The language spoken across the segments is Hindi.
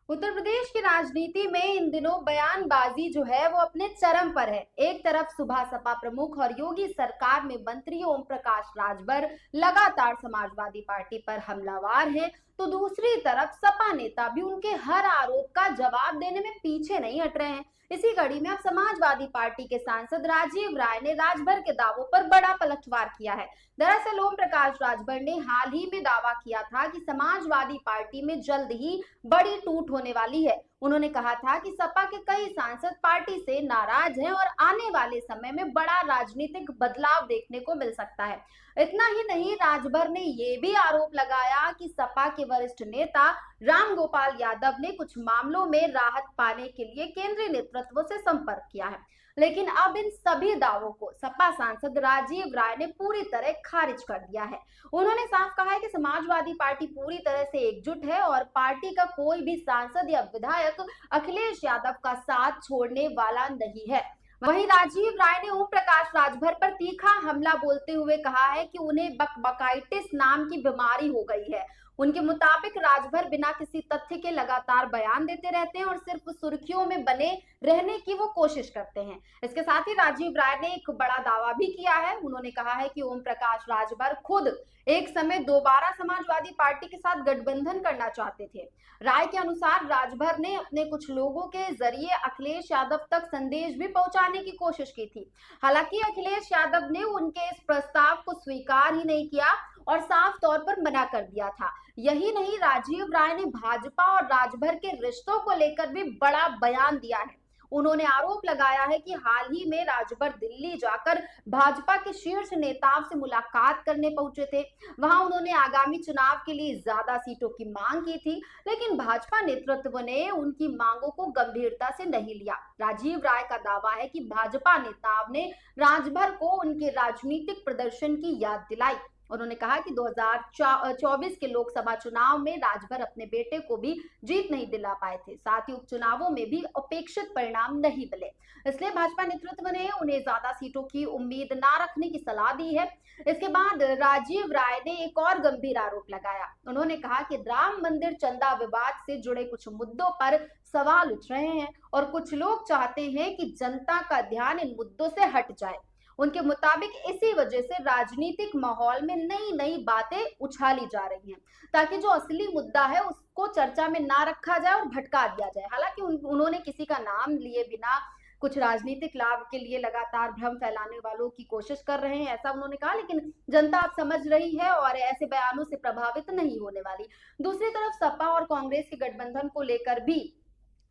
उत्तर प्रदेश की राजनीति में इन दिनों बयानबाजी जो है वो अपने चरम पर है। एक तरफ सुबह सपा प्रमुख और योगी सरकार में मंत्री ओम प्रकाश राजभर लगातार समाजवादी पार्टी पर हमलावार हैं, तो दूसरी तरफ सपा नेता भी उनके हर आरोप का जवाब देने में पीछे नहीं हट रहे हैं। इसी कड़ी में अब समाजवादी पार्टी के सांसद राजीव राय ने राजभर के दावों पर बड़ा पलटवार किया है। दरअसल ओम प्रकाश राजभर ने हाल ही में दावा किया था कि समाजवादी पार्टी में जल्द ही बड़ी टूट होने वाली है। उन्होंने कहा था कि सपा के कई सांसद पार्टी से नाराज हैं और आने वाले समय में बड़ा राजनीतिक बदलाव देखने को मिल सकता है। इतना ही नहीं, राजभर ने यह भी आरोप लगाया कि सपा के वरिष्ठ नेता राम गोपाल यादव ने कुछ मामलों में राहत पाने के लिए केंद्रीय नेतृत्व से संपर्क किया है। लेकिन अब इन सभी दावों को सपा सांसद राजीव राय ने पूरी तरह खारिज कर दिया है। उन्होंने साफ कहा है कि समाजवादी पार्टी पूरी तरह से एकजुट है और पार्टी का कोई भी सांसद या विधायक अखिलेश यादव का साथ छोड़ने वाला नहीं है। वहीं राजीव राय ने ओम प्रकाश राजभर पर तीखा हमला बोलते हुए कहा है कि उन्हें बकबकाइटिस नाम की बीमारी हो गई है। उनके मुताबिक राजभर बिना किसी तथ्य के लगातार बयान देते रहते हैं और सिर्फ सुर्खियों में बने रहने की वो कोशिश करते हैं। इसके साथ ही राजीव राय ने एक बड़ा दावा भी किया है। उन्होंने कहा है कि ओम प्रकाश राजभर खुद एक समय दोबारा समाजवादी पार्टी के साथ गठबंधन करना चाहते थे। राय के अनुसार राजभर ने अपने कुछ लोगों के जरिए अखिलेश यादव तक संदेश भी पहुंचाने की कोशिश की थी। हालांकि अखिलेश यादव ने उनके इस प्रस्ताव को स्वीकार ही नहीं किया और साफ तौर पर मना कर दिया था। यही नहीं, राजीव राय ने भाजपा और राजभर के रिश्तों को लेकर भी बड़ा बयान दिया है। उन्होंने आरोप लगाया है कि हाल ही में राजभर दिल्ली जाकर भाजपा के शीर्ष नेताओं से मुलाकात करने पहुंचे थे। वहां उन्होंने आगामी चुनाव के लिए ज्यादा सीटों की मांग की थी, लेकिन भाजपा नेतृत्व ने उनकी मांगों को गंभीरता से नहीं लिया। राजीव राय का दावा है कि भाजपा नेताओं ने राजभर को उनके राजनीतिक प्रदर्शन की याद दिलाई। उन्होंने कहा कि 2024 के लोकसभा चुनाव में राजभर अपने बेटे को भी जीत नहीं दिला पाए थे। साथ ही उपचुनावों में भी अपेक्षित परिणाम नहीं मिले, इसलिए भाजपा नेतृत्व ने उन्हें ज्यादा सीटों की उम्मीद ना रखने की सलाह दी है। इसके बाद राजीव राय ने एक और गंभीर आरोप लगाया। उन्होंने कहा कि राम मंदिर चंदा विवाद से जुड़े कुछ मुद्दों पर सवाल उठ रहे हैं और कुछ लोग चाहते हैं कि जनता का ध्यान इन मुद्दों से हट जाए। उनके मुताबिक इसी वजह से राजनीतिक माहौल में नई नई बातें उछाली जा रही हैं, ताकि जो असली मुद्दा है उसको चर्चा में ना रखा जाए और भटका दिया जाए। हालांकि उन्होंने किसी का नाम लिए बिना कुछ राजनीतिक लाभ के लिए लगातार भ्रम फैलाने वालों की कोशिश कर रहे हैं, ऐसा उन्होंने कहा। लेकिन जनता अब समझ रही है और ऐसे बयानों से प्रभावित नहीं होने वाली। दूसरी तरफ सपा और कांग्रेस के गठबंधन को लेकर भी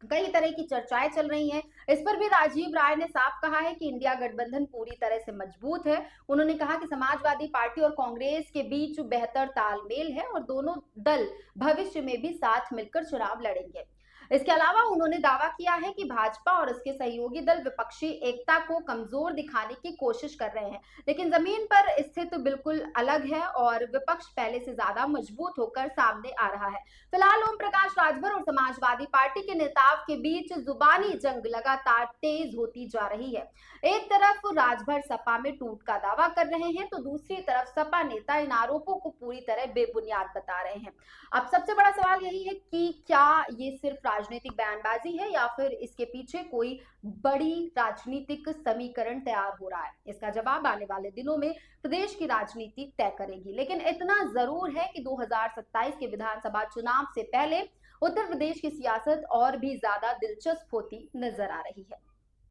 कई तरह की चर्चाएं चल रही हैं। इस पर भी राजीव राय ने साफ कहा है कि इंडिया गठबंधन पूरी तरह से मजबूत है। उन्होंने कहा कि समाजवादी पार्टी और कांग्रेस के बीच बेहतर तालमेल है और दोनों दल भविष्य में भी साथ मिलकर चुनाव लड़ेंगे। इसके अलावा उन्होंने दावा किया है कि भाजपा और उसके सहयोगी दल विपक्षी एकता को कमजोर दिखाने की कोशिश कर रहे हैं, लेकिन जमीन पर स्थिति बिल्कुल अलग है और विपक्ष पहले से ज्यादा मजबूत होकर सामने आ रहा है। फिलहाल ओम प्रकाश राजभर और समाजवादी पार्टी के नेताओं के बीच जुबानी जंग लगातार तेज होती जा रही है। एक तरफ राजभर सपा में टूट का दावा कर रहे हैं, तो दूसरी तरफ सपा नेता इन आरोपों को पूरी तरह बेबुनियाद बता रहे हैं। अब सबसे बड़ा सवाल यही है कि क्या ये सिर्फ राजनीतिक बयानबाजी है या फिर इसके पीछे कोई बड़ी राजनीतिक समीकरण तैयार हो रहा है। इसका जवाब आने वाले दिनों में प्रदेश की राजनीति तय करेगी। लेकिन इतना जरूर है कि 2027 के विधानसभा चुनाव से पहले उत्तर प्रदेश की सियासत और भी ज्यादा दिलचस्प होती नजर आ रही है।